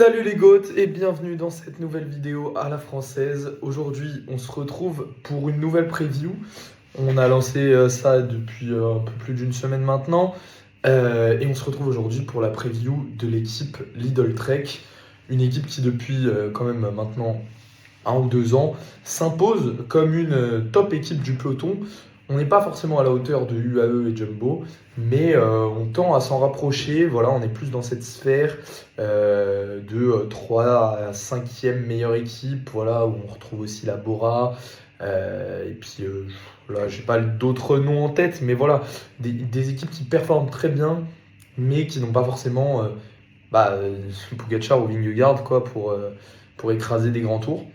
Salut les goats et bienvenue dans cette nouvelle vidéo à la française. Aujourd'hui, on se retrouve pour une nouvelle preview. On a lancé ça depuis un peu plus d'une semaine maintenant. Et on se retrouve aujourd'hui pour la preview de l'équipe Lidl Trek. Une équipe qui depuis quand même maintenant 1 ou 2 ans s'impose comme une top équipe du peloton. On n'est pas forcément à la hauteur de UAE et Jumbo, mais on tend à s'en rapprocher. Voilà, on est plus dans cette sphère de 3 à 5e meilleure équipe, voilà, où on retrouve aussi la Bora. Et puis là, j'ai pas d'autres noms en tête, mais voilà, des équipes qui performent très bien, mais qui n'ont pas forcément Pogačar ou Vingegaard quoi, pour écraser des grands tours.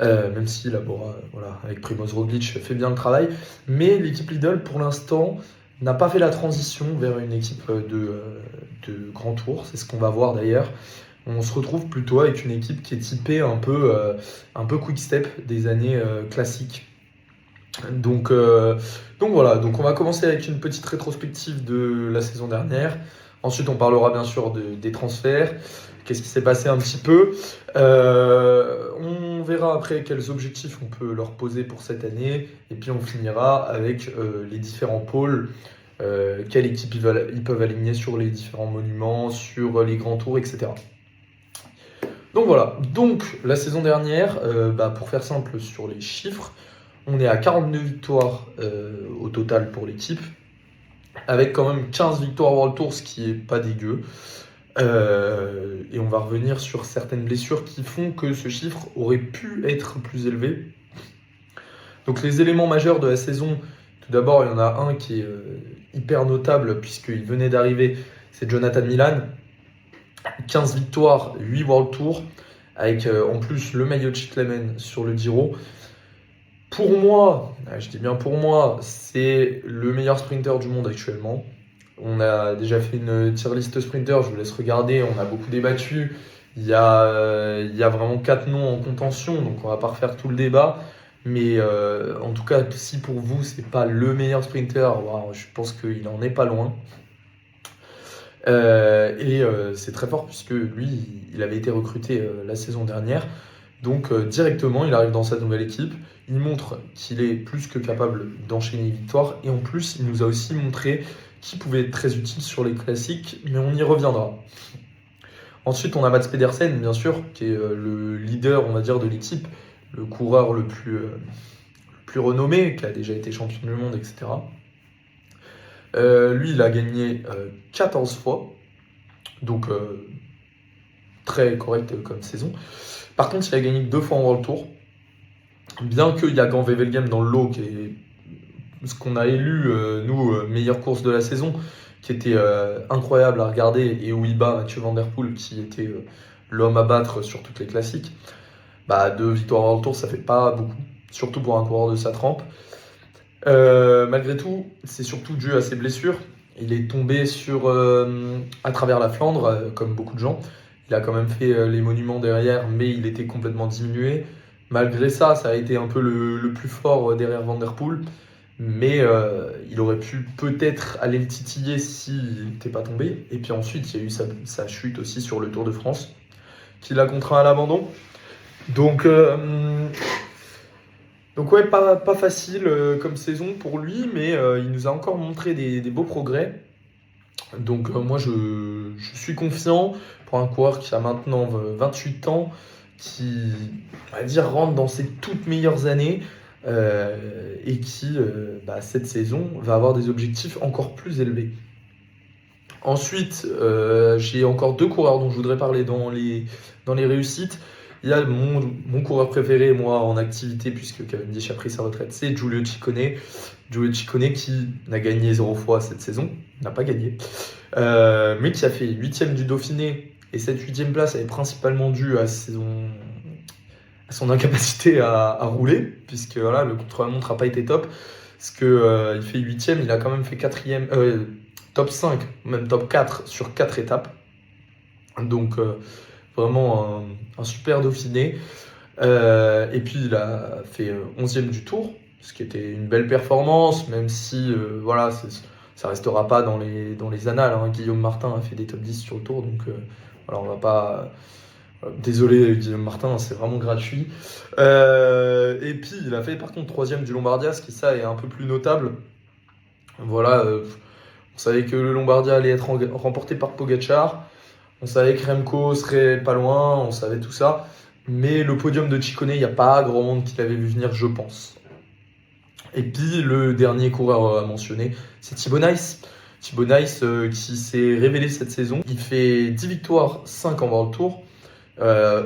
Même si la Bora, voilà, avec Primož Roglic, fait bien le travail. Mais l'équipe Lidl, pour l'instant, n'a pas fait la transition vers une équipe de grand tour. C'est ce qu'on va voir d'ailleurs. On se retrouve plutôt avec une équipe qui est typée un peu quick step des années classiques. Donc voilà, donc on va commencer avec une petite rétrospective de la saison dernière. Ensuite, on parlera bien sûr des transferts. Qu'est-ce qui s'est passé un petit peu. On verra après quels objectifs on peut leur poser pour cette année. Et puis on finira avec les différents pôles. Quelle équipe ils peuvent aligner sur les différents monuments, sur les grands tours, etc. Donc voilà, donc la saison dernière, pour faire simple sur les chiffres, on est à 42 victoires au total pour l'équipe, avec quand même 15 victoires World Tour, ce qui est pas dégueu. Et on va revenir sur certaines blessures qui font que ce chiffre aurait pu être plus élevé. Donc les éléments majeurs de la saison, tout d'abord, il y en a un qui est hyper notable puisqu'il venait d'arriver, c'est Jonathan Milan. 15 victoires, 8 World Tour, avec en plus le maillot de Cyclamen sur le Giro. Pour moi, je dis bien pour moi, c'est le meilleur sprinter du monde actuellement. On a déjà fait une tier list sprinter, je vous laisse regarder, on a beaucoup débattu. Il y a vraiment 4 noms en contention, donc on va pas refaire tout le débat. Mais en tout cas, si pour vous, c'est pas le meilleur sprinter, je pense qu'il en est pas loin. C'est très fort puisque lui, il avait été recruté la saison dernière. Donc directement, il arrive dans sa nouvelle équipe. Il montre qu'il est plus que capable d'enchaîner les victoires. Et en plus, il nous a aussi montré qu'il pouvait être très utile sur les classiques, mais on y reviendra. Ensuite, on a Mats Pedersen, bien sûr, qui est le leader, on va dire, de l'équipe, le coureur le plus renommé, qui a déjà été champion du monde, etc. Lui, il a gagné 14 fois, donc très correct comme saison. Par contre, il a gagné 2 fois en World Tour, bien qu'il y a Gant Wevelgem dans le lot, qui est ce qu'on a élu, nous, meilleure course de la saison, qui était incroyable à regarder, et où il bat Mathieu Van Der Poel, qui était l'homme à battre sur toutes les classiques. 2 victoires World Tour, ça fait pas beaucoup, surtout pour un coureur de sa trempe. Malgré tout, c'est surtout dû à ses blessures. Il est tombé à travers la Flandre, comme beaucoup de gens. Il a quand même fait les monuments derrière, mais il était complètement diminué. Malgré ça, ça a été un peu le plus fort derrière Van Der Poel. Mais il aurait pu peut-être aller le titiller s'il n'était pas tombé. Et puis ensuite, il y a eu sa chute aussi sur le Tour de France, qui l'a contraint à l'abandon. Donc ouais, pas facile comme saison pour lui, mais il nous a encore montré des beaux progrès. Donc moi, je suis confiant pour un coureur qui a maintenant 28 ans, qui, on va dire, rentre dans ses toutes meilleures années et qui, cette saison, va avoir des objectifs encore plus élevés. Ensuite, j'ai encore 2 coureurs dont je voudrais parler dans les réussites. Il y a mon coureur préféré, moi, en activité, puisque Cavendish a pris sa retraite, c'est Giulio Ciccone. Giulio Ciccone qui n'a gagné 0 fois cette saison, n'a pas gagné, mais qui a fait 8e du Dauphiné. Et cette 8e place est principalement due à son incapacité à rouler, puisque voilà, le contre-la-montre n'a pas été top. Parce qu'il fait 8e, il a quand même fait 4e, top 5, même top 4 sur 4 étapes. Donc vraiment un super Dauphiné. Et puis il a fait 11e du Tour, ce qui était une belle performance, même si ça restera pas dans les annales. Guillaume Martin a fait des top 10 sur le Tour, donc Voilà, on va pas... Désolé Guillaume Martin, c'est vraiment gratuit. Et puis il a fait par contre troisième du Lombardia, ce qui ça est un peu plus notable. Voilà, on savait que le Lombardia allait être remporté par Pogačar, on savait que Remco serait pas loin, on savait tout ça. Mais le podium de Ciccone, il n'y a pas grand monde qui l'avait vu venir, je pense. Et puis le dernier coureur à mentionner, c'est Thibaut Nice. Thibaut Nice qui s'est révélé cette saison. Il fait 10 victoires, 5 en World Tour.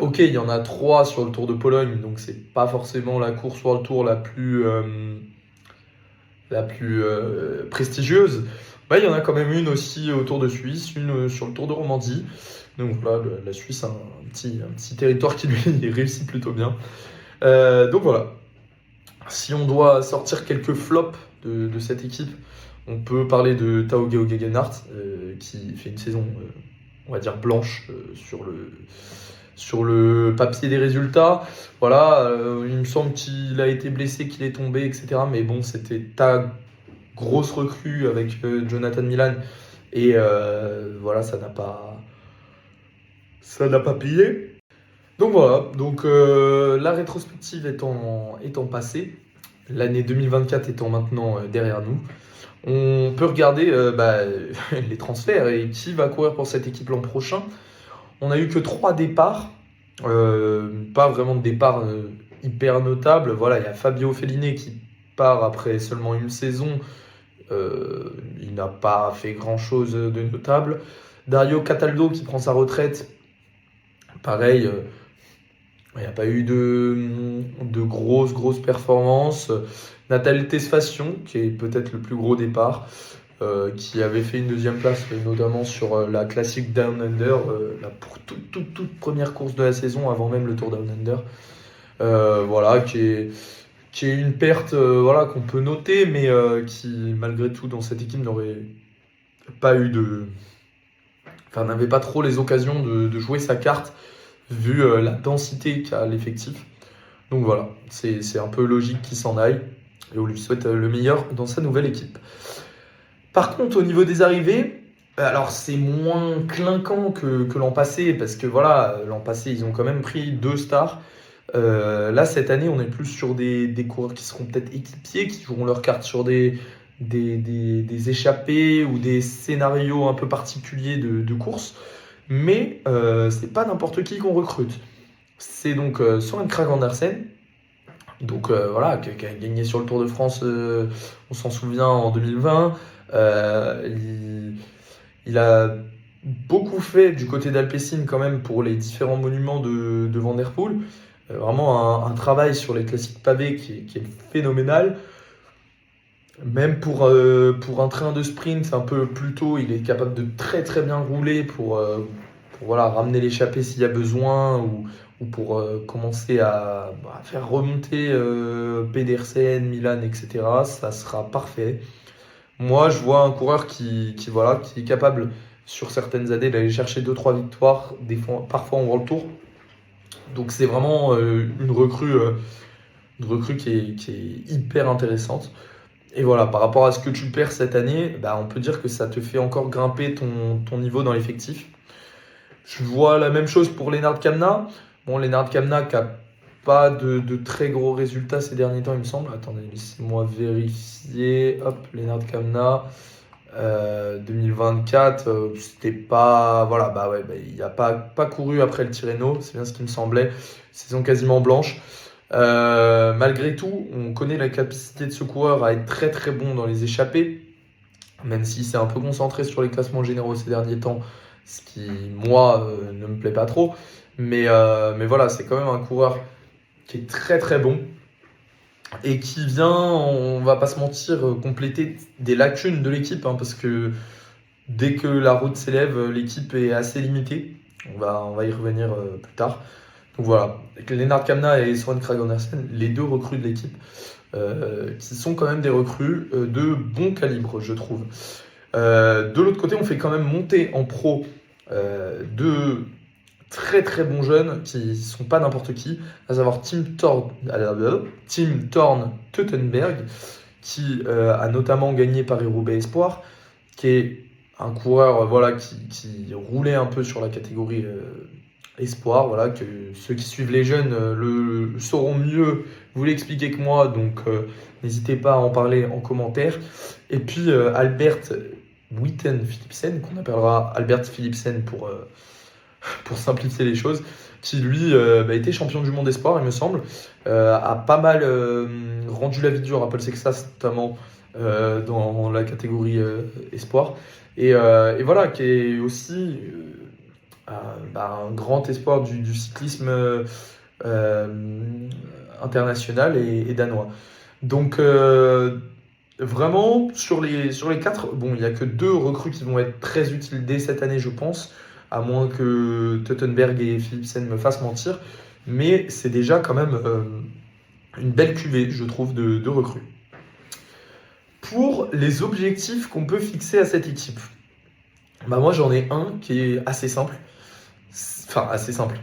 Ok, il y en a 3 sur le Tour de Pologne, donc c'est pas forcément la course World Tour la plus prestigieuse. Bah, il y en a quand même une aussi au Tour de Suisse, une sur le Tour de Romandie. Donc voilà, la Suisse a un petit territoire qui lui réussit plutôt bien. Donc voilà, si on doit sortir quelques flops de cette équipe, on peut parler de Tao Geoghegan-Hart, qui fait une saison, on va dire, blanche sur le papier des résultats. Voilà, il me semble qu'il a été blessé, qu'il est tombé, etc. Mais bon, c'était ta grosse recrue avec Jonathan Milan. Et voilà, ça n'a pas payé. Donc voilà, la rétrospective étant passée, l'année 2024 étant maintenant derrière nous, on peut regarder les transferts et qui va courir pour cette équipe l'an prochain. On n'a eu que 3 départs, pas vraiment de départ hyper notable. Voilà, il y a Fabio Felline qui part après seulement une saison. Il n'a pas fait grand-chose de notable. Dario Cataldo qui prend sa retraite. Pareil, il n'y a pas eu de grosses performances. Nathalie Tesfacion, qui est peut-être le plus gros départ, qui avait fait une deuxième place, notamment sur la classique Down Under, la toute première course de la saison, avant même le Tour Down Under. Voilà, qui est une perte voilà, qu'on peut noter, mais qui, malgré tout, dans cette équipe, n'aurait pas eu Enfin, n'avait pas trop les occasions de jouer sa carte, vu la densité qu'a l'effectif. Donc voilà, c'est un peu logique qu'il s'en aille, et on lui souhaite le meilleur dans sa nouvelle équipe. Par contre, au niveau des arrivées, alors c'est moins clinquant que l'an passé, parce que voilà, l'an passé, ils ont quand même pris 2 stars. Là, cette année, on est plus sur des coureurs qui seront peut-être équipiers, qui joueront leur carte sur des échappées ou des scénarios un peu particuliers de course. Mais c'est pas n'importe qui qu'on recrute. C'est donc Søren Kragh Andersen, donc voilà, qui a gagné sur le Tour de France, on s'en souvient, en 2020. Il a beaucoup fait du côté d'Alpecin quand même pour les différents monuments de Van der Poel. Vraiment un travail sur les classiques pavés qui est phénoménal. Même pour un train de sprint un peu plus tôt, il est capable de très bien rouler pour voilà, ramener l'échappée s'il y a besoin, ou pour commencer à faire remonter Pedersen, Milan, etc. Ça sera parfait. Moi, je vois un coureur qui est capable, sur certaines années, d'aller chercher 2-3 victoires, parfois en World Tour. Donc c'est vraiment une recrue qui est hyper intéressante. Et voilà, par rapport à ce que tu perds cette année, on peut dire que ça te fait encore grimper ton niveau dans l'effectif. Je vois la même chose pour Lennart Kämna. Bon, Lennart Kämna qui n'a pas de très gros résultats ces derniers temps, il me semble. Attendez, laissez-moi vérifier. Hop, Lennart Kämna, 2024, c'était pas... Voilà, il n'a pas couru après le Tirreno, c'est bien ce qui me semblait. Saison quasiment blanche. Malgré tout, on connaît la capacité de ce coureur à être très bon dans les échappées, même s'il s'est un peu concentré sur les classements généraux ces derniers temps, ce qui, moi, ne me plaît pas trop. Mais voilà, c'est quand même un coureur qui est très bon et qui vient, on va pas se mentir, compléter des lacunes de l'équipe, hein, parce que dès que la route s'élève, l'équipe est assez limitée. On va y revenir plus tard. Donc voilà, avec Lennart Kämna et Søren Kragh Andersen, les 2 recrues de l'équipe, qui sont quand même des recrues de bon calibre, je trouve. De l'autre côté, on fait quand même monter en pro 2 très bons jeunes qui sont pas n'importe qui, à savoir Tim Thorn Teutenberg, qui a notamment gagné Paris-Roubaix Espoir, qui est un coureur voilà, qui roulait un peu sur la catégorie espoir. Voilà, que ceux qui suivent les jeunes le sauront mieux vous l'expliquer que moi, donc n'hésitez pas à en parler en commentaire. Et puis Albert Witten Philipsen, qu'on appellera Albert Philipsen pour simplifier les choses, qui lui était champion du monde espoir, il me semble, a pas mal rendu la vie dure à Paul Sexas, notamment dans la catégorie espoir. Et voilà, qui est aussi un grand espoir du cyclisme international et danois. Donc vraiment, sur les 4, bon, il n'y a que 2 recrues qui vont être très utiles dès cette année, je pense, à moins que Teutenberg et Philipsen me fassent mentir. Mais c'est déjà quand même une belle cuvée, je trouve, de recrues. Pour les objectifs qu'on peut fixer à cette équipe, moi j'en ai un qui est assez simple. Enfin, assez simple,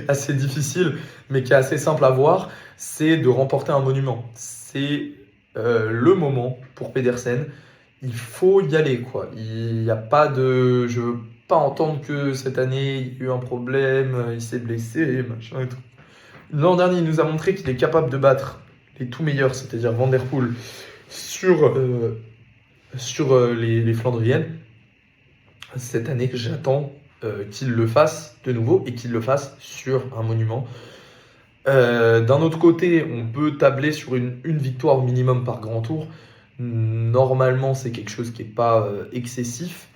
assez difficile, mais qui est assez simple à voir, c'est de remporter un monument. C'est le moment pour Pedersen. Il faut y aller, quoi. Il n'y a pas de... Je veux pas entendre que cette année, il y a eu un problème, il s'est blessé, machin et tout. L'an dernier, il nous a montré qu'il est capable de battre les tout meilleurs, c'est-à-dire Van Der Poel, sur les Flandriennes. Cette année, j'attends qu'il le fasse de nouveau et qu'il le fasse sur un monument. D'un autre côté, on peut tabler sur une victoire minimum par grand tour. Normalement, c'est quelque chose qui n'est pas excessif.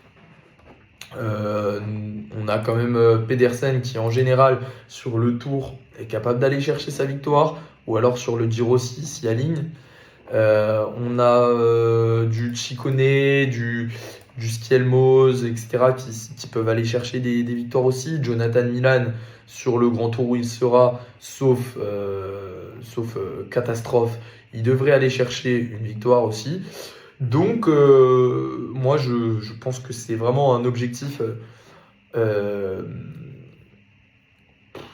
On a quand même Pedersen qui, en général, sur le tour, est capable d'aller chercher sa victoire, ou alors sur le Giro aussi, s'y aligne. On a du Ciccone, du Schielmoz, etc., qui peuvent aller chercher des victoires aussi. Jonathan Milan, sur le grand tour où il sera, sauf catastrophe, il devrait aller chercher une victoire aussi. Donc, moi, je pense que c'est vraiment un objectif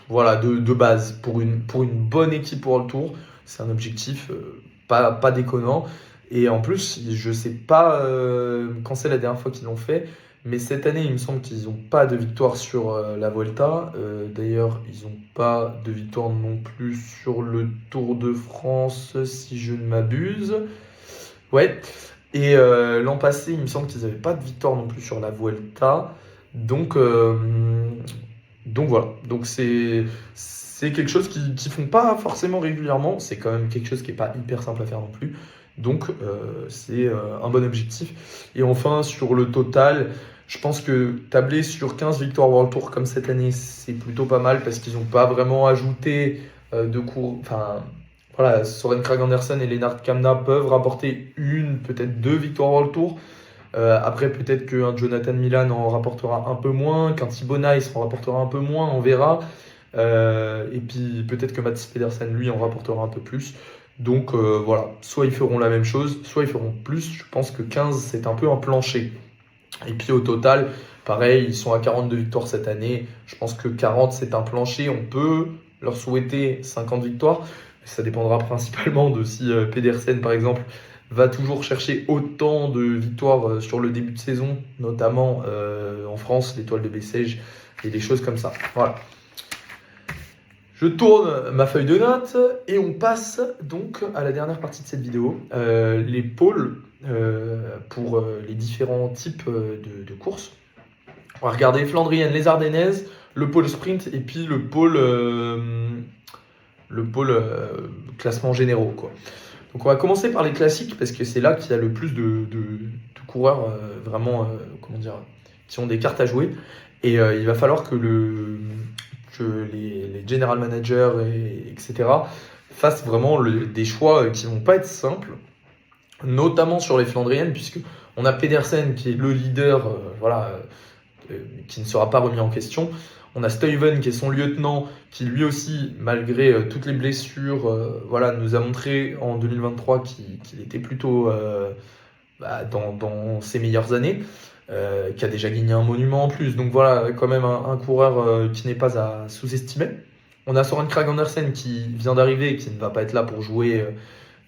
voilà, de base. Pour une bonne équipe pour le tour, c'est un objectif pas déconnant. Et en plus, je sais pas quand c'est la dernière fois qu'ils l'ont fait, mais cette année, il me semble qu'ils n'ont pas de victoire sur la Vuelta. D'ailleurs, ils n'ont pas de victoire non plus sur le Tour de France, si je ne m'abuse. Ouais. Et l'an passé, il me semble qu'ils n'avaient pas de victoire non plus sur la Vuelta. Donc voilà. Donc c'est quelque chose qu'ils ne font pas forcément régulièrement. C'est quand même quelque chose qui n'est pas hyper simple à faire non plus. Donc c'est un bon objectif. Et enfin, sur le total, je pense que tabler sur 15 victoires World Tour comme cette année, c'est plutôt pas mal parce qu'ils n'ont pas vraiment ajouté de cours. Enfin, voilà, Søren Kragh Andersen et Lennart Kamna peuvent rapporter peut-être 2 victoires World Tour. Après, peut-être qu'un Jonathan Milan en rapportera un peu moins, qu'un Thibaut Nice en rapportera un peu moins, on verra. Et puis peut-être que Mats Pedersen, lui, en rapportera un peu plus. Donc voilà, soit ils feront la même chose, soit ils feront plus. Je pense que 15, c'est un peu un plancher. Et puis au total, pareil, ils sont à 42 victoires cette année. Je pense que 40, c'est un plancher. On peut leur souhaiter 50 victoires. Ça dépendra principalement de si Pedersen, par exemple, va toujours chercher autant de victoires sur le début de saison, notamment en France, l'étoile de Bessèges et des choses comme ça. Voilà. Je tourne ma feuille de notes et on passe donc à la dernière partie de cette vidéo, les pôles pour les différents types de courses. On va regarder Flandrienne, les Ardennaises, le pôle sprint et puis le pôle classement généraux, quoi. Donc on va commencer par les classiques parce que c'est là qu'il y a le plus de coureurs vraiment, qui ont des cartes à jouer. Et il va falloir que les general managers, etc., fassent vraiment des choix qui ne vont pas être simples, notamment sur les Flandriennes, puisque on a Pedersen qui est le leader, qui ne sera pas remis en question. On a Stuyven qui est son lieutenant, qui lui aussi, malgré toutes les blessures, nous a montré en 2023 qu'il était plutôt dans ses meilleures années, qui a déjà gagné un monument en plus. Donc voilà, quand même un coureur qui n'est pas à sous-estimer. On a Søren Kragh Andersen qui vient d'arriver et qui ne va pas être là pour jouer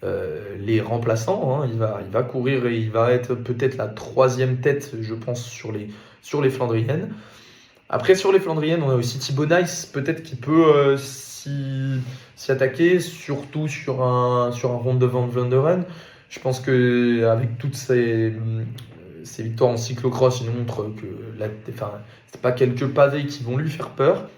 les remplaçants, hein. Il va courir et il va être peut-être la troisième tête, je pense, sur les Flandriennes. Après, sur les Flandriennes, on a aussi Thibaut Nice, peut-être qui peut s'y attaquer, surtout sur un Ronde de Van Vlaanderen. Je pense qu'avec toutes ces victoires en cyclocross, il nous montre que enfin, c'est pas quelques pavés qui vont lui faire peur.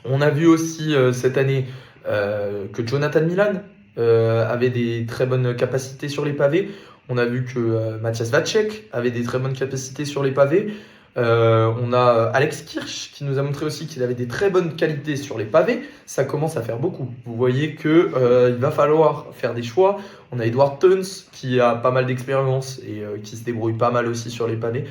On a vu aussi cette année que Jonathan Milan avait des très bonnes capacités sur les pavés. On a vu que Matthias Vacek avait des très bonnes capacités sur les pavés. On a Alex Kirch qui nous a montré aussi qu'il avait des très bonnes qualités sur les pavés. Ça commence à faire beaucoup. Vous voyez que il va falloir faire des choix. On a Edward Teuns qui a pas mal d'expérience et qui se débrouille pas mal aussi sur les pavés.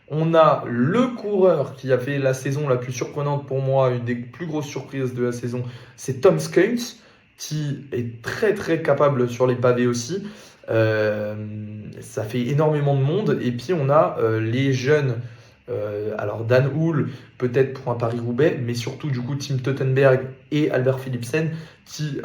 On a le coureur qui a fait la saison la plus surprenante pour moi, une des plus grosses surprises de la saison, c'est Tom Skuins, qui est très très capable sur les pavés aussi. Ça fait énormément de monde. Et puis on a les jeunes, alors Dan Hull peut-être pour un Paris-Roubaix, mais surtout du coup Tim Teutenberg et Albert Philipsen qui,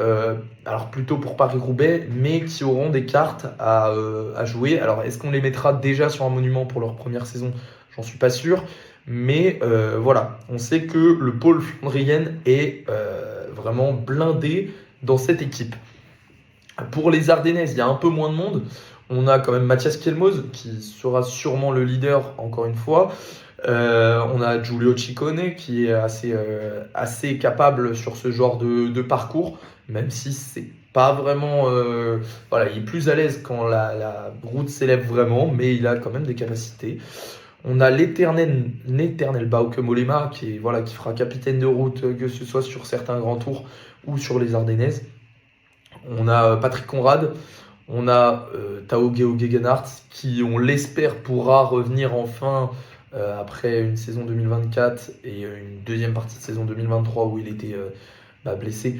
alors plutôt pour Paris-Roubaix, mais qui auront des cartes à jouer. Alors est-ce qu'on les mettra déjà sur un monument pour leur première saison? J'en suis pas sûr, mais voilà, on sait que le pôle flandrien est vraiment blindé dans cette équipe. Pour les Ardennaises, il y a un peu moins de monde. On a quand même Mathias Kielmoz qui sera sûrement le leader encore une fois. On a Giulio Ciccone qui est assez capable sur ce genre de parcours, même si c'est pas vraiment. Voilà, il est plus à l'aise quand la route s'élève vraiment, mais il a quand même des capacités. On a l'éternel Bauke Mollema qui fera capitaine de route, que ce soit sur certains grands tours ou sur les Ardennaises. On a Patrick Conrad, on a Tao Geoghegan-Hart qui, on l'espère, pourra revenir enfin après une saison 2024 et une deuxième partie de saison 2023 où il était blessé,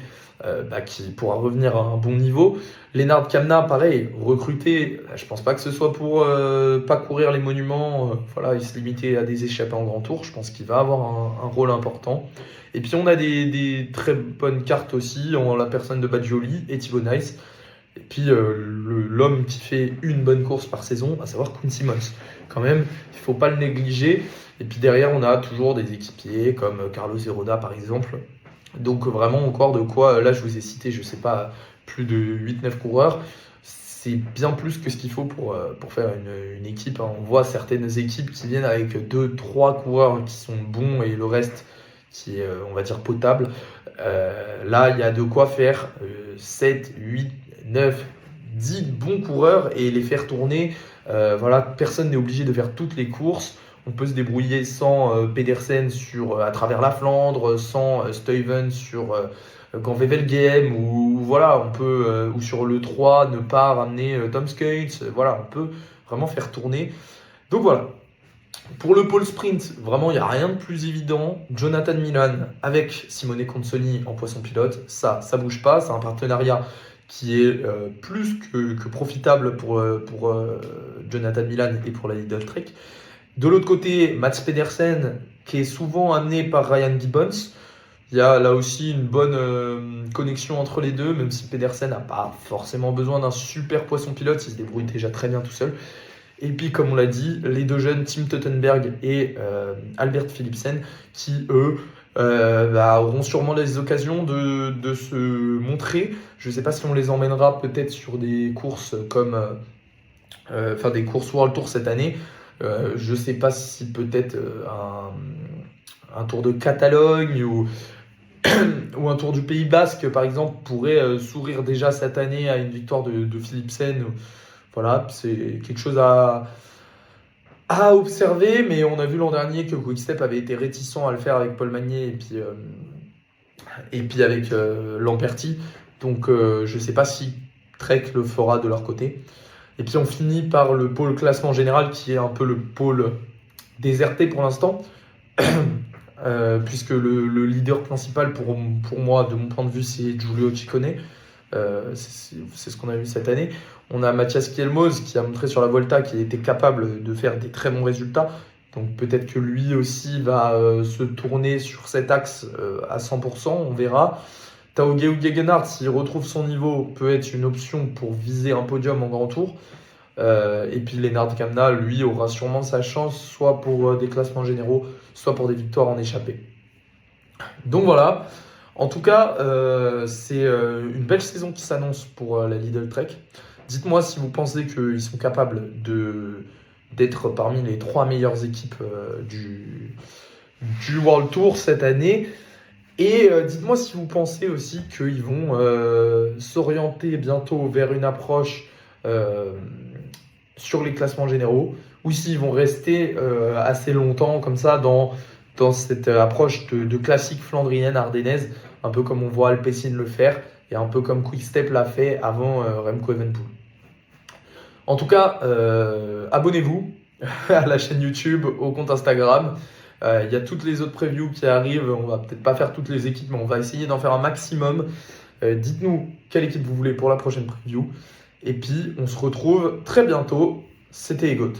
qui pourra revenir à un bon niveau. Lennart Kamna, pareil, recruté, je pense pas que ce soit pour pas courir les monuments, voilà, il se limitait à des échappées en grand tour, je pense qu'il va avoir un rôle important. Et puis on a des très bonnes cartes aussi en la personne de Badjioli et Thibaut Nice. Et puis l'homme qui fait une bonne course par saison, à savoir Koen Simmons. Quand même, il ne faut pas le négliger. Et puis derrière, on a toujours des équipiers comme Carlos Zeroda par exemple. Donc vraiment encore de quoi, là je vous ai cité, je sais pas, plus de 8-9 coureurs. C'est bien plus que ce qu'il faut pour faire une équipe, hein. On voit certaines équipes qui viennent avec 2-3 coureurs qui sont bons et le reste qui est, on va dire, potable. Là, il y a de quoi faire 7, 8, 9, 10 bons coureurs et les faire tourner. Voilà, personne n'est obligé de faire toutes les courses. On peut se débrouiller sans Pedersen à travers la Flandre, sans Stuyven sur Gand-Wevelgem, ou voilà, on peut, ou sur le 3, ne pas ramener Tom Skuins. Voilà, on peut vraiment faire tourner. Donc voilà. Pour le pôle sprint, vraiment, il n'y a rien de plus évident. Jonathan Milan avec Simone Consoli en poisson pilote, ça bouge pas. C'est un partenariat qui est plus que profitable pour Jonathan Milan et pour la Lidl Trek. De l'autre côté, Mats Pedersen, qui est souvent amené par Ryan Gibbons. Il y a là aussi une bonne connexion entre les deux, même si Pedersen n'a pas forcément besoin d'un super poisson pilote, il se débrouille déjà très bien tout seul. Et puis, comme on l'a dit, les deux jeunes, Tim Teutenberg et Albert Philipsen, qui, eux, auront sûrement des occasions de se montrer. Je ne sais pas si on les emmènera peut-être sur des courses comme des courses World Tour cette année. Je ne sais pas si peut-être un Tour de Catalogne ou un Tour du Pays Basque, par exemple, pourrait sourire déjà cette année à une victoire de Philipsen. Voilà, c'est quelque chose à observer, mais on a vu l'an dernier que Quick-Step avait été réticent à le faire avec Paul Magnier et puis avec Lamperti. Donc je ne sais pas si Trek le fera de leur côté. Et puis on finit par le pôle classement général qui est un peu le pôle déserté pour l'instant. Puisque le leader principal pour moi, de mon point de vue, c'est Giulio Ciccone. C'est ce qu'on a vu cette année. On a Mathias Kielmoz qui a montré sur la Volta qu'il était capable de faire des très bons résultats. Donc peut-être que lui aussi va se tourner sur cet axe à 100%, on verra. Tao Geoghegan, s'il retrouve son niveau, peut être une option pour viser un podium en grand tour. Et puis Lennard Kämna, lui, aura sûrement sa chance, soit pour des classements généraux, soit pour des victoires en échappée. Donc voilà, en tout cas, c'est une belle saison qui s'annonce pour la Lidl Trek. Dites-moi si vous pensez qu'ils sont capables d'être parmi les 3 meilleures équipes du World Tour cette année. Et dites-moi si vous pensez aussi qu'ils vont s'orienter bientôt vers une approche sur les classements généraux, ou s'ils vont rester assez longtemps comme ça dans cette approche de classique flandrienne ardennaise, un peu comme on voit Alpecin le faire, et un peu comme Quick-Step l'a fait avant Remco Evenepoel. En tout cas, abonnez-vous à la chaîne YouTube, au compte Instagram. Il y a toutes les autres previews qui arrivent. On va peut-être pas faire toutes les équipes, mais on va essayer d'en faire un maximum. Dites-nous quelle équipe vous voulez pour la prochaine preview. Et puis, on se retrouve très bientôt. C'était Egot.